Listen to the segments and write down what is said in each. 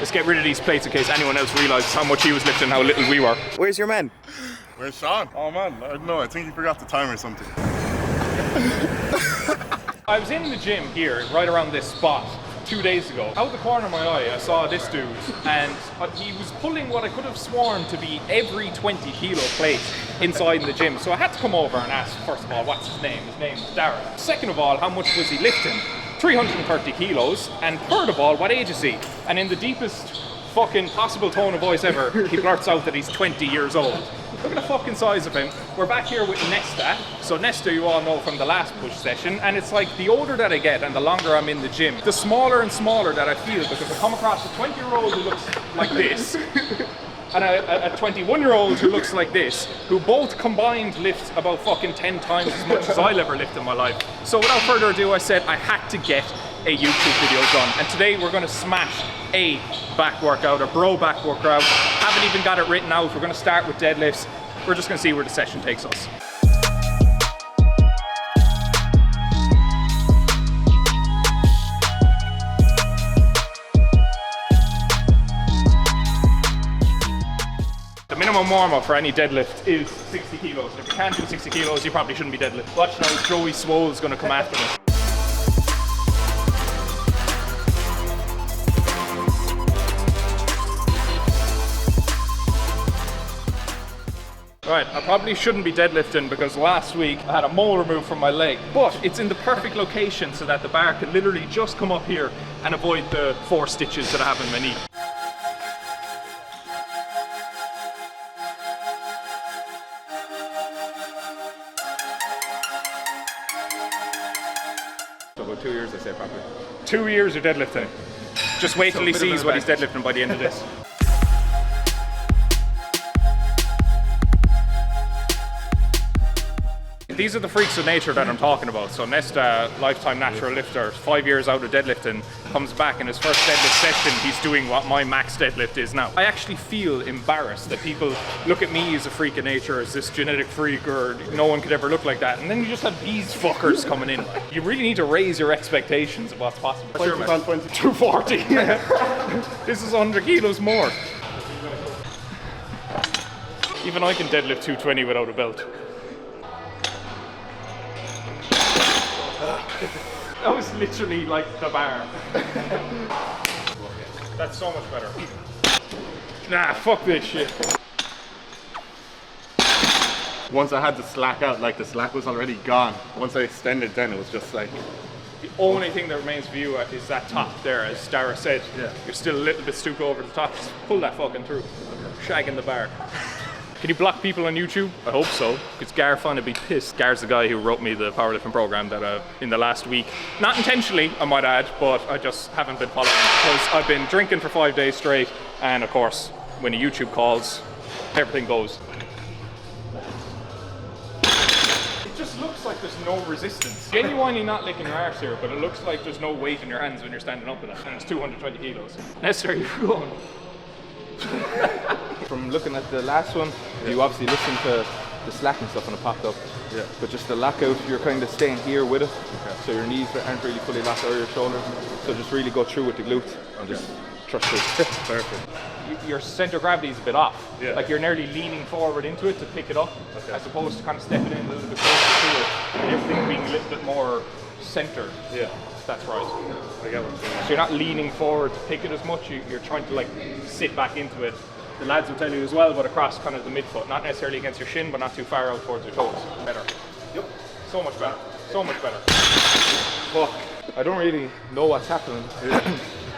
Let's get rid of these plates in case anyone else realizes how much he was lifting, how little we were. Where's your man? Where's Sean? Oh man, I don't know, I think he forgot the time or something. I was in the gym here, right around this spot, 2 days ago. Out the corner of my eye, I saw this dude, and he was pulling what I could have sworn to be every 20 kilo plate inside the gym. So I had to come over and ask, first of all, what's his name? His name is Darren. Second of all, how much was he lifting? 330 kilos. And third of all, what age is he? And in the deepest fucking possible tone of voice ever, he blurts out that he's 20 years old. Look at the fucking size of him. We're back here with Nesta. So Nesta, you all know from the last push session, and it's like the older that I get and the longer I'm in the gym, the smaller and smaller that I feel, because I come across a 20-year-old who looks like this, and a 21-year-old who looks like this, who both combined lift about fucking 10 times as much as I'll ever lift in my life. So without further ado, I said I had to get a YouTube video done, and today we're going to smash a back workout, a bro back workout. Haven't even got it written out. We're going to start with deadlifts. We're just going to see where the session takes us. The minimum warm-up for any deadlift is 60 kilos. And if you can't do 60 kilos, you probably shouldn't be deadlift. Watch now, Joey Swole is going to come after me. Right, I probably shouldn't be deadlifting because last week I had a mole removed from my leg, but it's in the perfect location so that the bar can literally just come up here and avoid the 4 stitches that I have in my knee. So about 2 years, I say probably. 2 years of deadlifting. Just wait till he sees what he's deadlifting by the end of this. These are the freaks of nature that I'm talking about. So Nesta, lifetime natural lifter, 5 years out of deadlifting, comes back in his first deadlift session, he's doing what my max deadlift is now. I actually feel embarrassed that people look at me as a freak of nature, as this genetic freak, or no one could ever look like that. And then you just have these fuckers coming in. You really need to raise your expectations of what's possible. What's your man? 240. This is 100 kilos more. Even I can deadlift 220 without a belt. That was literally like the bar. That's so much better. Nah, fuck this shit. Once I had the slack out, like the slack was already gone. Once I extended, then it was just like... The only thing that remains for you is that top there, as Dara said. Yeah. You're still a little bit stooped over the top. Just pull that fucking through. Shagging the bar. Can you block people on YouTube? I hope so, because Garfan would be pissed. Gar's the guy who wrote me the powerlifting program that in the last week, not intentionally, I might add, but I just haven't been following because I've been drinking for 5 days straight, and of course, when a YouTube calls, everything goes. It just looks like there's no resistance. Genuinely not licking your arse here, but it looks like there's no weight in your hands when you're standing up in it, and it's 220 kilos. Necessary, you're going. From looking at the last one, you obviously listened to the slack and stuff and it popped up. Yeah. But just the lockout, you're kind of staying here with it. Okay. So your knees aren't really fully locked or your shoulders. So just really go through with the glutes and just trust it. Perfect. Your center of gravity is a bit off. Yeah. Like you're nearly leaning forward into it to pick it up, as opposed to kind of stepping in a little bit closer to it and everything being a little bit more centered. Yeah. That's right. I get what you're saying. So you're not leaning forward to pick it as much, you're trying to like sit back into it. The lads will tell you as well, but across kind of the midfoot, not necessarily against your shin, but not too far out towards your toes. Better. Yep. So much better. So much better. Fuck. I don't really know what's happening.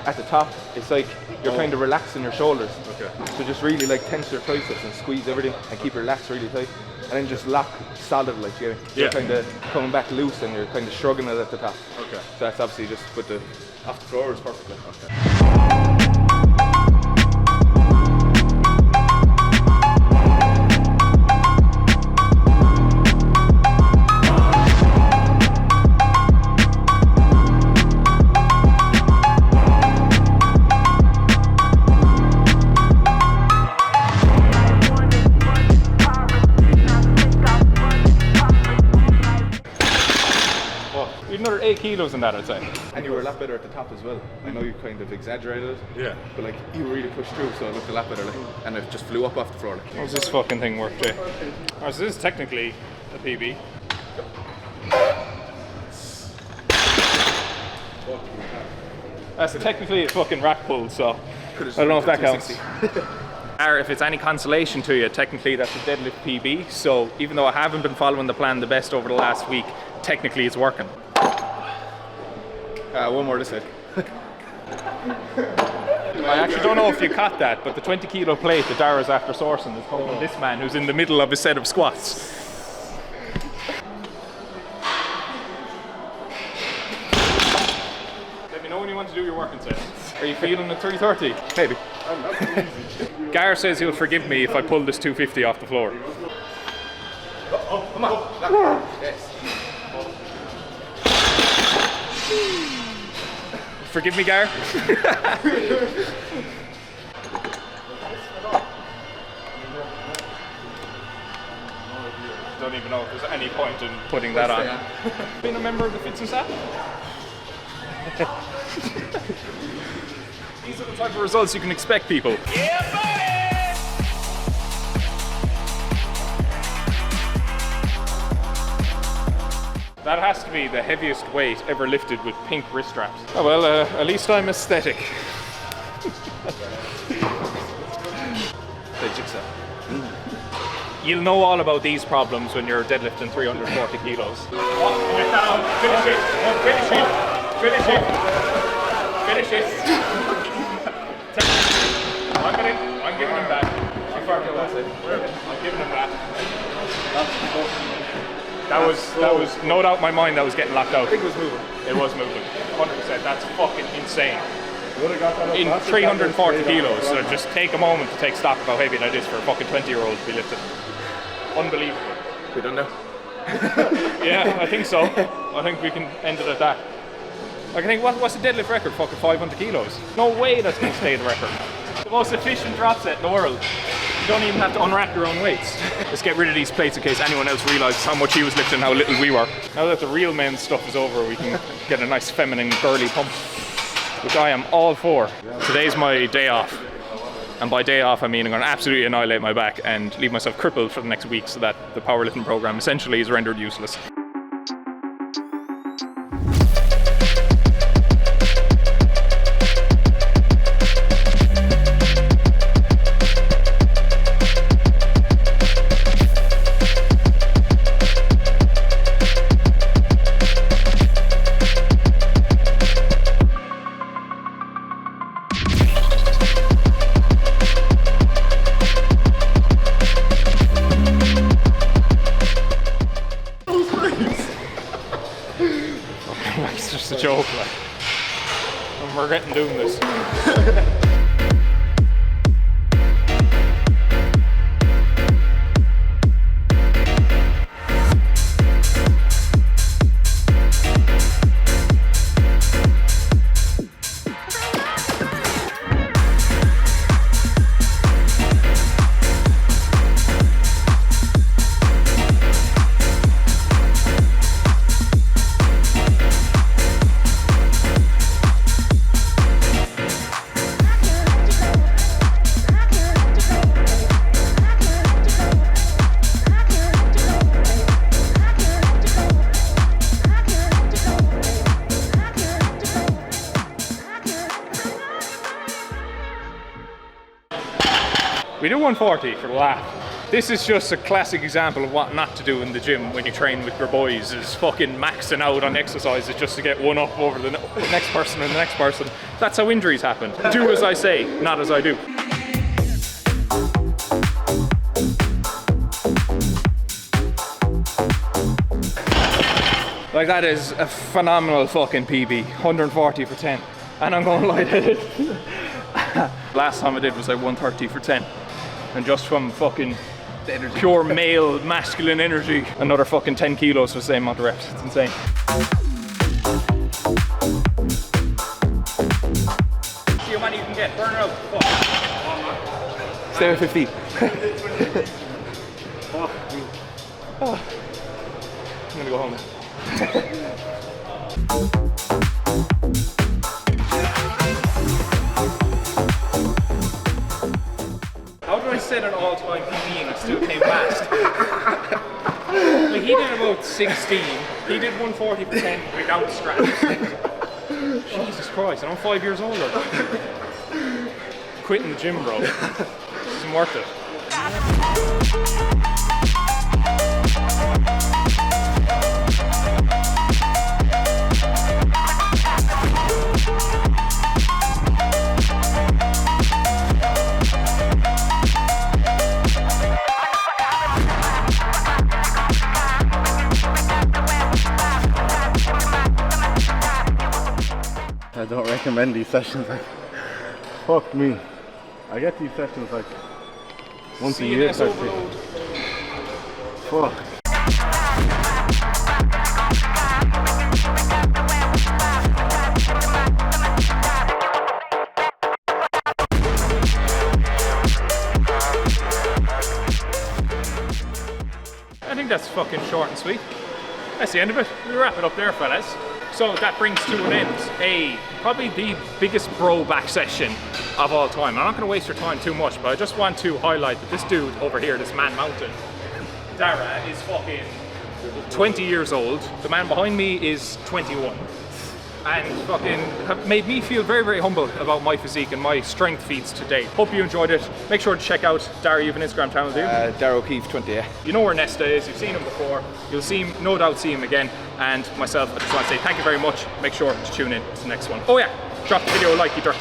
At the top, it's like you're kind of relaxing your shoulders. Okay. So just really like tense your triceps and squeeze everything and keep your lats really tight. And then just lock solid, like you're kind of coming back loose and you're kind of shrugging it at the top. Okay. So that's obviously just with the Off the floor is perfectly. Okay. kilos in that, I'd say. And you were a lot better at the top as well. I know you kind of exaggerated it. Yeah. But like you really pushed through, so it looked a lot better. Like, and it just flew up off the floor. Like. How's this fucking thing work, Jay? Alright, so this is technically a PB. That's technically a fucking rack pull, so I don't know if that counts. Or if it's any consolation to you, technically that's a deadlift PB, so even though I haven't been following the plan the best over the last week, technically it's working. One more this side. I actually don't know if you caught that, but the 20 kilo plate that Dara's after sourcing is coming from this man who's in the middle of his set of squats. Let me know when you want to do your working set. Are you feeling at 330? Maybe. Gar says he'll forgive me if I pull this 250 off the floor. Oh, come on. Yes. Forgive me, Gar? Don't even know if there's any point in putting that on. Been a member of the Fits and Sap? These are the type of results you can expect, people. Yeah, buddy! That has to be the heaviest weight ever lifted with pink wrist straps. Oh well, at least I'm aesthetic. The jigsaw. You'll know all about these problems when you're deadlifting 340 kilos. Get down, finish it, finish it, finish it, finish it. I'm giving him back. I'm giving him back. That was no doubt in my mind that was getting locked out. I think it was moving. It was moving, 100%. That's fucking insane. Would have got that up In faster, 340 that kilos, so was just take a moment to take stock of how heavy that is for a fucking 20-year-old to be lifted. Unbelievable. We don't know. Yeah, I think so. I think we can end it at that. I can think, what's the deadlift record? Fucking 500 kilos. No way that's going to stay the record. The most efficient drop set in the world. You don't even have to unrack your own weights. Let's get rid of these plates in case anyone else realises how much he was lifting and how little we were. Now that the real men's stuff is over, we can get a nice feminine girly pump, which I am all for. Today's my day off. And by day off, I mean I'm going to absolutely annihilate my back and leave myself crippled for the next week so that the powerlifting program essentially is rendered useless. It's just a joke, like. I'm regretting doing this. We do 140 for the laugh. This is just a classic example of what not to do in the gym when you train with your boys, is fucking maxing out on exercises just to get one up over the next person and the next person. That's how injuries happen. Do as I say, not as I do. Like, that is a phenomenal fucking PB, 140 for 10. And I'm going lightheaded. Last time I did was like 130 for 10. And just from fucking pure male masculine energy, another fucking 10 kilos for the same amount of reps. It's insane. See how many you can get. Burn it out. Fuck. Stay at 15. I'm gonna go home now. 16. He did 140 for 10 without scratch. Jesus Christ, and I'm 5 years older. Quitting the gym, bro. This isn't worth it. I don't recommend these sessions. Like, fuck me. I get these sessions like once a year. CNS overload. Fuck. I think that's fucking short and sweet. That's the end of it. We'll wrap it up there, fellas. So that brings to an end probably the biggest bro back session of all time. I'm not going to waste your time too much, but I just want to highlight that this dude over here, this man mountain, Dara, is fucking 20 years old. The man behind me is 21. And fucking have made me feel very, very humble about my physique and my strength feats to date. Hope you enjoyed it. Make sure to check out Dara. You have an Instagram channel, do you? Dara O'Keefe 20, yeah. You know where Nesta is, you've seen him before, you'll see him, no doubt see him again, and myself, I just want to say thank you very much. Make sure to tune in to the next one. Oh yeah, drop the video a like, you jerk.